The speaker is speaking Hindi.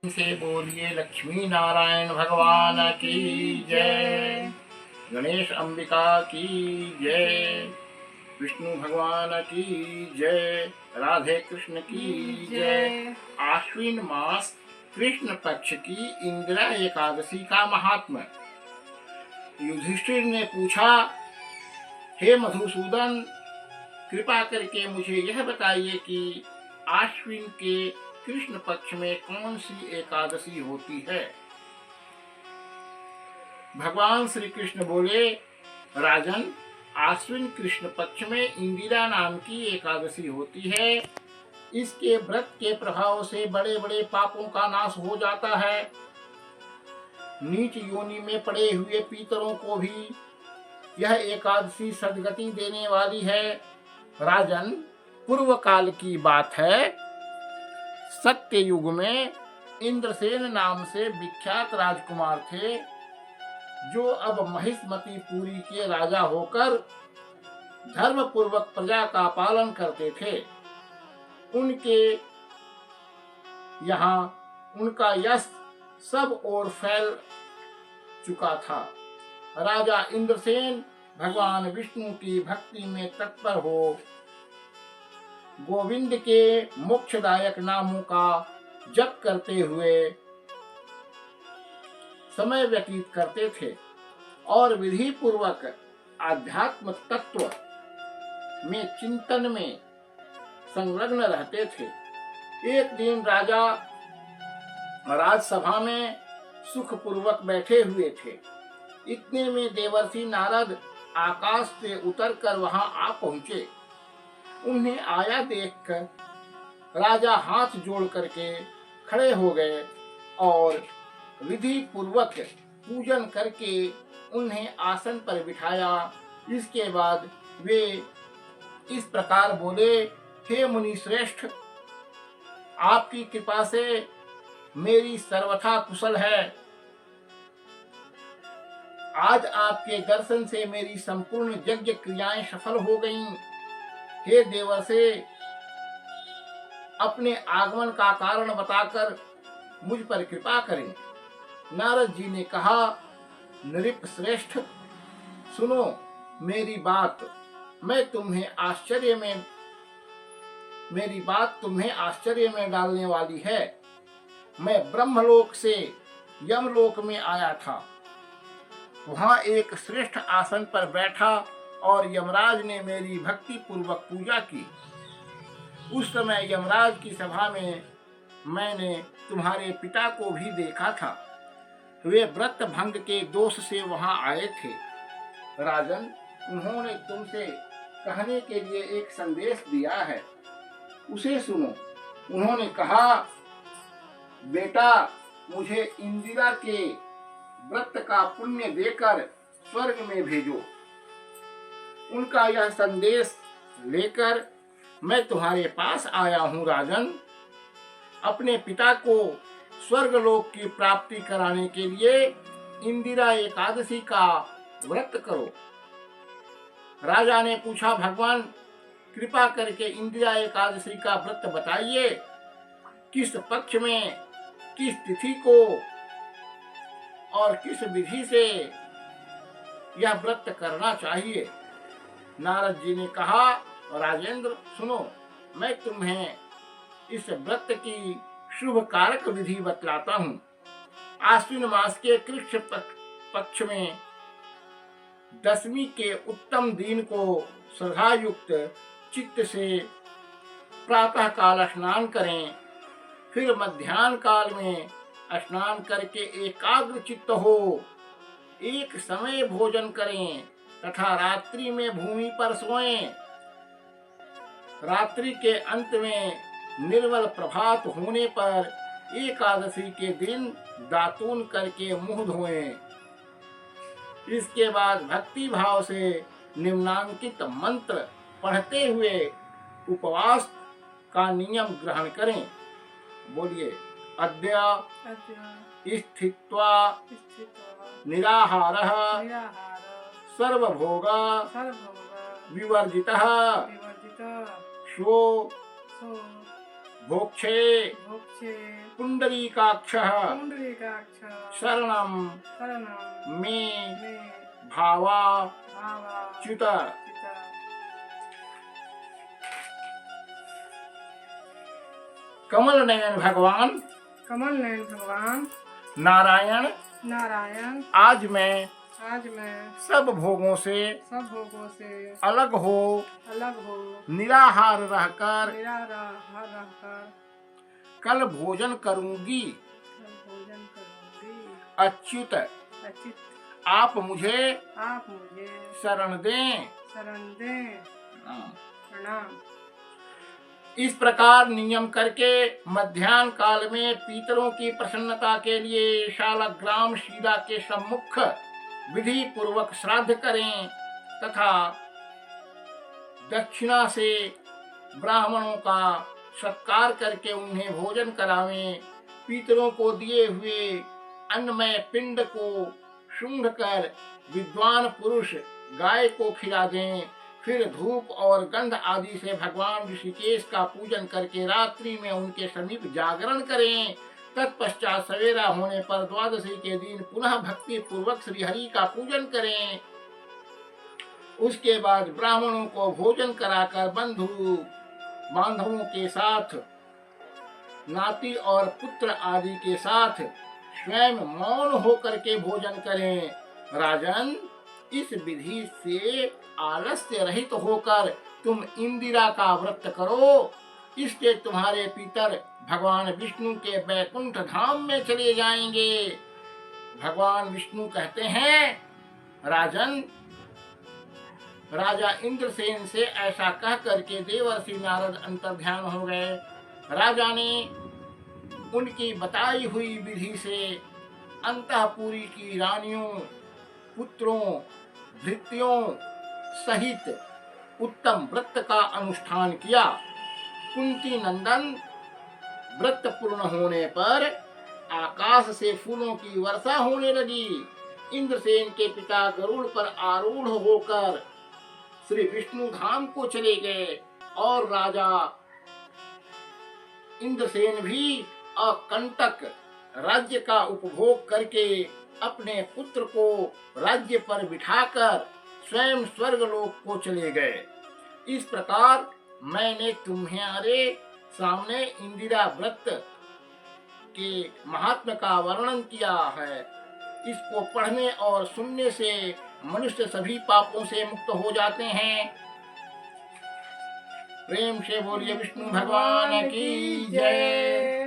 से बोलिए लक्ष्मी नारायण भगवान की जय, गणेश अंबिका की जय, विष्णु भगवान की जय, राधे कृष्ण की जय। आश्विन मास कृष्ण पक्ष की इंदिरा एकादशी का महात्म्य। युधिष्ठिर ने पूछा, हे मधुसूदन, कृपा करके मुझे यह बताइए कि आश्विन के कृष्ण पक्ष में कौन सी एकादशी होती है। भगवान श्री कृष्ण बोले, राजन, आश्विन कृष्ण पक्ष में इंदिरा नाम की एकादशी होती है। इसके व्रत के प्रभाव से बड़े बड़े पापों का नाश हो जाता है। नीच योनि में पड़े हुए पीतरों को भी यह एकादशी सद्गति देने वाली है। राजन, पूर्व काल की बात है। सत्य युग में इंद्रसेन नाम से विख्यात राजकुमार थे, जो अब महिष्मती पुरी के राजा होकर धर्म पूर्वक प्रजा का पालन करते थे। उनके यहाँ उनका यश सब ओर फैल चुका था। राजा इंद्रसेन भगवान विष्णु की भक्ति में तत्पर हो गोविंद के मोक्षदायक नामों का जप करते हुए समय व्यतीत करते थे और विधि पूर्वक आध्यात्म तत्व में चिंतन में संलग्न रहते थे। एक दिन राजा राजसभा में सुख पूर्वक बैठे हुए थे। इतने में देवर्षि नारद आकाश से उतरकर वहां आ पहुंचे। उन्हें आया देखकर राजा हाथ जोड़ करके खड़े हो गए और विधि पूर्वक पूजन करके उन्हें आसन पर बिठाया। इसके बाद वे इस प्रकार बोले, हे मुनि श्रेष्ठ, आपकी कृपा से मेरी सर्वथा कुशल है। आज आपके दर्शन से मेरी संपूर्ण यज्ञ क्रियाएं सफल हो गईं। हे देवर्षि, अपने आगमन का कारण बताकर मुझ पर कृपा करें। नारद जी ने कहा, नृप श्रेष्ठ, सुनो मेरी बात। मेरी बात तुम्हें आश्चर्य में डालने वाली है। मैं ब्रह्मलोक से यमलोक में आया था। वहां एक श्रेष्ठ आसन पर बैठा और यमराज ने मेरी भक्ति पूर्वक पूजा की। उस समय यमराज की सभा में मैंने तुम्हारे पिता को भी देखा था। वे व्रत भंग के दोष से वहां आए थे। राजन, उन्होंने तुमसे कहने के लिए एक संदेश दिया है, उसे सुनो। उन्होंने कहा, बेटा, मुझे इंदिरा के व्रत का पुण्य देकर स्वर्ग में भेजो। उनका यह संदेश लेकर मैं तुम्हारे पास आया हूँ। राजन, अपने पिता को स्वर्गलोक की प्राप्ति कराने के लिए इंदिरा एकादशी का व्रत करो। राजा ने पूछा, भगवान, कृपा करके इंदिरा एकादशी का व्रत बताइए। किस पक्ष में, किस तिथि को और किस विधि से यह व्रत करना चाहिए। नारद जी ने कहा, राजेंद्र, सुनो, मैं तुम्हें इस व्रत की शुभ कारक विधि बतलाता हूँ। आश्विन मास के कृष्ण पक्ष में दशमी के उत्तम दिन को श्रद्धा युक्त चित्त से प्रातः काल स्नान करें। फिर मध्याह्न काल में स्नान करके एकाग्र चित्त हो एक समय भोजन करें तथा रात्रि में भूमि पर सोएं। रात्रि के अंत में निर्मल प्रभात होने पर एकादशी के दिन दातून करके मुंह धोएं। इसके बाद भक्ति भाव से निम्नांकित मंत्र पढ़ते हुए उपवास का नियम ग्रहण करें। बोलिए, अद्य स्थित्वा निराहारः सर्वभोग विवर्जितः शो भोक्षे भोक्षे पुंडरीकाक्षः पुंडरीकाक्ष शरणं शरणं मे मे भावा भावा च्युत। चिता। कमल नयन भगवान कमल नयन भगवान नारायण, नारायण आज मैं आज मैं सब भोगों से सब भोगों से अलग हो अलग हो निराहार रहकर निराहार रहकर कल भोजन करूंगी। कल भोजन करूंगी। अच्युत, अचित आप मुझे आप मुझे शरण दें। शरण दें। प्रणाम। इस प्रकार नियम करके मध्याह्न काल में पितरों की प्रसन्नता के लिए शालग्राम शिला के सम्मुख विधि पूर्वक श्राद्ध करें तथा दक्षिणा से ब्राह्मणों का सत्कार करके उन्हें भोजन करावें। पितरों को दिए हुए अन्नमय पिंड को शुंघ कर विद्वान पुरुष गाय को खिला दें। फिर धूप और गंध आदि से भगवान ऋषिकेश का पूजन करके रात्रि में उनके समीप जागरण करें। तत्पश्चात सवेरा होने पर द्वादशी के दिन पुनः भक्ति पूर्वक श्रीहरि का पूजन करें। उसके बाद ब्राह्मणों को भोजन कराकर बंधु बांधवों के साथ, नाती और पुत्र आदि के साथ स्वयं मौन होकर के भोजन करें। राजन, इस विधि से आलस्य रहित होकर तुम इंदिरा का व्रत करो। इससे तुम्हारे पितर भगवान विष्णु के बैकुंठ धाम में चले जाएंगे। भगवान विष्णु कहते हैं, राजन, राजा इंद्रसेन से ऐसा कह करके देवर्षि नारद अंतर्ध्यान हो गए। राजा ने उनकी बताई हुई विधि से अंतःपुरी की रानियों, पुत्रों, भृत्यों सहित उत्तम व्रत का अनुष्ठान किया। कुंती नंदन, व्रत पूर्ण होने पर आकाश से फूलों की वर्षा होने लगी। इंद्रसेन के पिता गरुड़ पर आरूढ़ होकर श्री विष्णु धाम को चले गए और राजा इंद्रसेन भी अकंटक राज्य का उपभोग करके अपने पुत्र को राज्य पर बिठाकर स्वयं स्वर्गलोक को चले गए। इस प्रकार मैंने तुम्हारे सामने इंदिरा व्रत के महात्म्य का वर्णन किया है। इसको पढ़ने और सुनने से मनुष्य सभी पापों से मुक्त हो जाते हैं। प्रेम से बोलिए विष्णु भगवान की जय।